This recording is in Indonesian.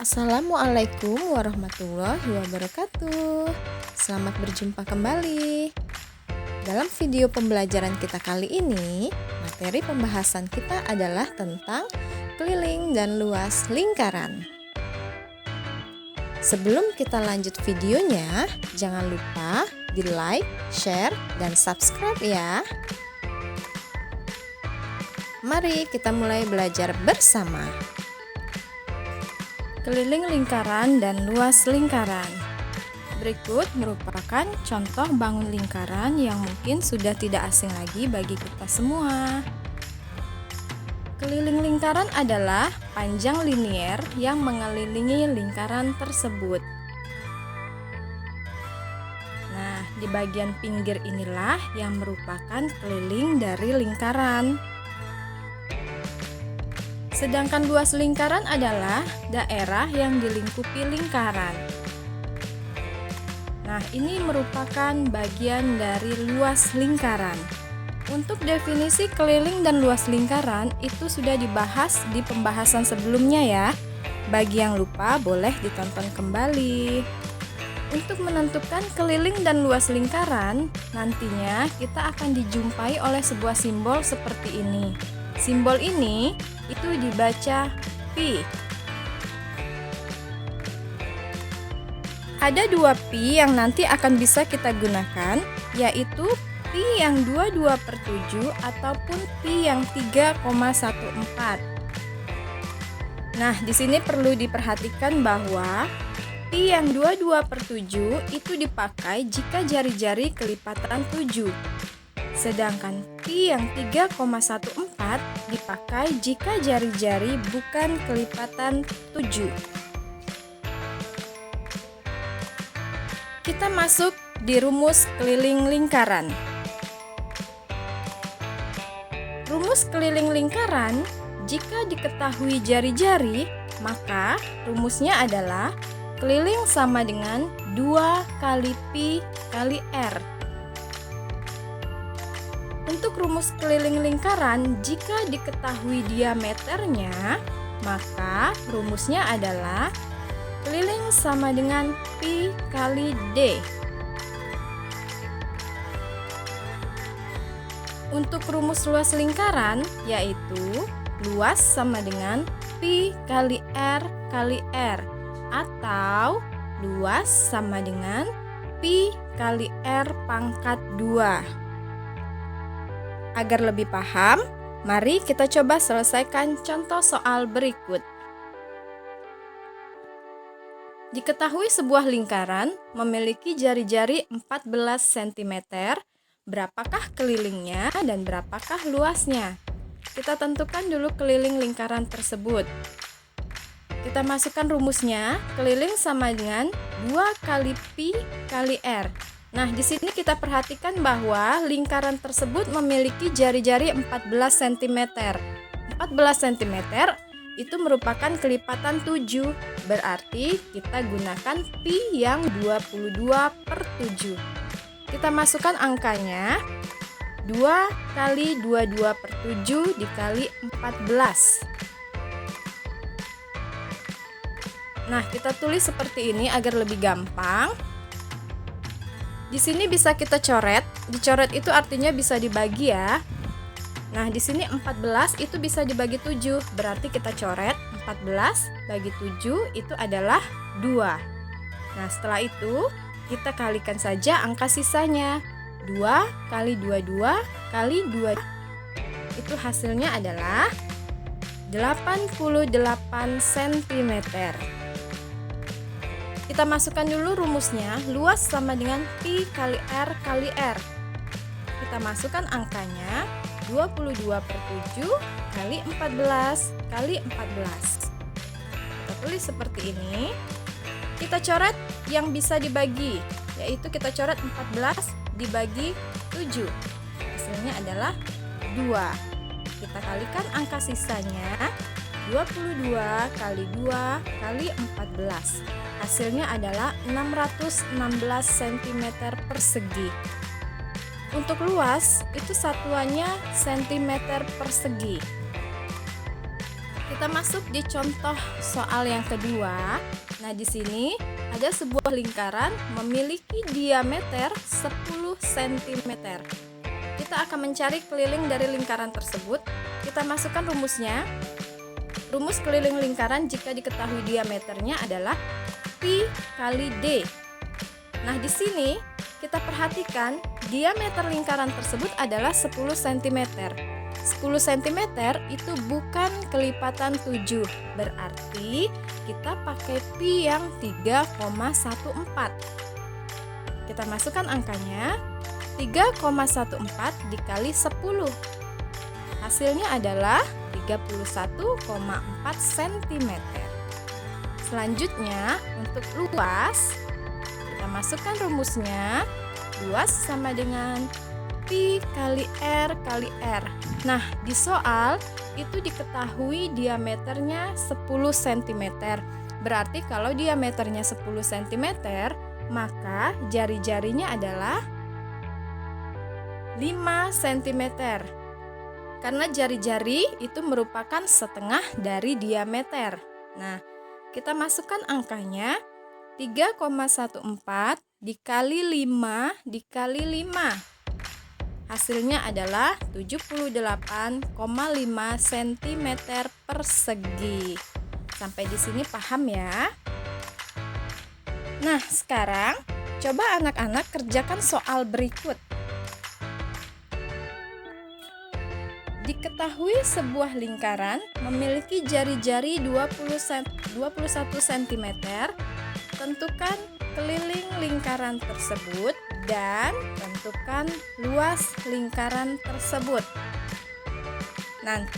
Assalamualaikum warahmatullahi wabarakatuh. Selamat berjumpa kembali. Dalam video pembelajaran kita kali ini, materi pembahasan kita adalah tentang keliling dan luas lingkaran. Sebelum kita lanjut videonya, jangan lupa di like, share, dan subscribe ya. Mari kita mulai belajar bersama. Keliling lingkaran dan luas lingkaran. Berikut merupakan contoh bangun lingkaran yang mungkin sudah tidak asing lagi bagi kita semua. Keliling lingkaran adalah panjang linier yang mengelilingi lingkaran tersebut. Nah, di bagian pinggir inilah yang merupakan keliling dari lingkaran. Sedangkan luas lingkaran adalah daerah yang dilingkupi lingkaran. Nah, ini merupakan bagian dari luas lingkaran. Untuk definisi keliling dan luas lingkaran itu sudah dibahas di pembahasan sebelumnya ya. Bagi yang lupa boleh ditonton kembali. Untuk menentukan keliling dan luas lingkaran, nantinya kita akan dijumpai oleh sebuah simbol seperti ini. Simbol ini itu dibaca pi. Ada dua pi yang nanti akan bisa kita gunakan, yaitu pi yang 22/7 ataupun pi yang 3,14. Nah, di sini perlu diperhatikan bahwa pi yang 22/7 itu dipakai jika jari-jari kelipatan 7. Sedangkan pi yang 3,14 dipakai jika jari-jari bukan kelipatan 7. Kita masuk di rumus keliling lingkaran. Rumus keliling lingkaran, jika diketahui jari-jari, maka rumusnya adalah keliling sama dengan 2 kali pi kali r. Untuk rumus keliling lingkaran, jika diketahui diameternya, maka rumusnya adalah keliling sama dengan pi kali d. Untuk rumus luas lingkaran, yaitu luas sama dengan pi kali r kali r, atau luas sama dengan pi kali r pangkat 2. Agar lebih paham, mari kita coba selesaikan contoh soal berikut. Diketahui sebuah lingkaran memiliki jari-jari 14 cm, berapakah kelilingnya dan berapakah luasnya? Kita tentukan dulu keliling lingkaran tersebut. Kita masukkan rumusnya, keliling sama dengan 2 kali pi kali r. Nah, di sini kita perhatikan bahwa lingkaran tersebut memiliki jari-jari 14 cm. 14 cm itu merupakan kelipatan 7. Berarti kita gunakan pi yang 22/7. Kita masukkan angkanya. 2 kali 22/7 dikali 14. Nah, kita tulis seperti ini agar lebih gampang. Di sini bisa kita coret. Dicoret itu artinya bisa dibagi ya. Nah, di sini 14 itu bisa dibagi 7. Berarti kita coret 14 bagi 7 itu adalah 2. Nah, setelah itu kita kalikan saja angka sisanya. 2 kali 22 kali 2. Itu hasilnya adalah 88 cm. Kita masukkan dulu rumusnya, luas sama dengan pi kali r kali r. Kita masukkan angkanya, 22/7 kali 14 kali 14. Kita tulis seperti ini. Kita coret yang bisa dibagi, yaitu kita coret 14 dibagi 7. Hasilnya adalah 2. Kita kalikan angka sisanya, 22 kali 2 kali 14. Hasilnya adalah 616 cm persegi. Untuk luas, itu satuannya cm persegi. Kita masuk di contoh soal yang kedua. Nah, di sini ada sebuah lingkaran memiliki diameter 10 cm. Kita akan mencari keliling dari lingkaran tersebut. Kita masukkan rumusnya. Rumus keliling lingkaran jika diketahui diameternya adalah pi kali d. Nah, di sini kita perhatikan diameter lingkaran tersebut adalah 10 cm. 10 cm itu bukan kelipatan 7, berarti kita pakai pi yang 3,14. Kita masukkan angkanya, 3,14 dikali 10. Hasilnya adalah 31,4 cm. Selanjutnya, untuk luas, kita masukkan rumusnya. Luas sama dengan pi kali r kali r. Nah, di soal itu diketahui diameternya 10 cm. Berarti kalau diameternya 10 cm, maka jari-jarinya adalah 5 cm. Karena jari-jari itu merupakan setengah dari diameter. Nah, kita masukkan angkanya, 3,14 dikali 5 dikali 5. Hasilnya adalah 78,5 cm persegi. Sampai di sini paham ya? Nah, sekarang coba anak-anak kerjakan soal berikut. Diketahui sebuah lingkaran memiliki jari-jari 21 cm. Tentukan keliling lingkaran tersebut dan tentukan luas lingkaran tersebut. Nanti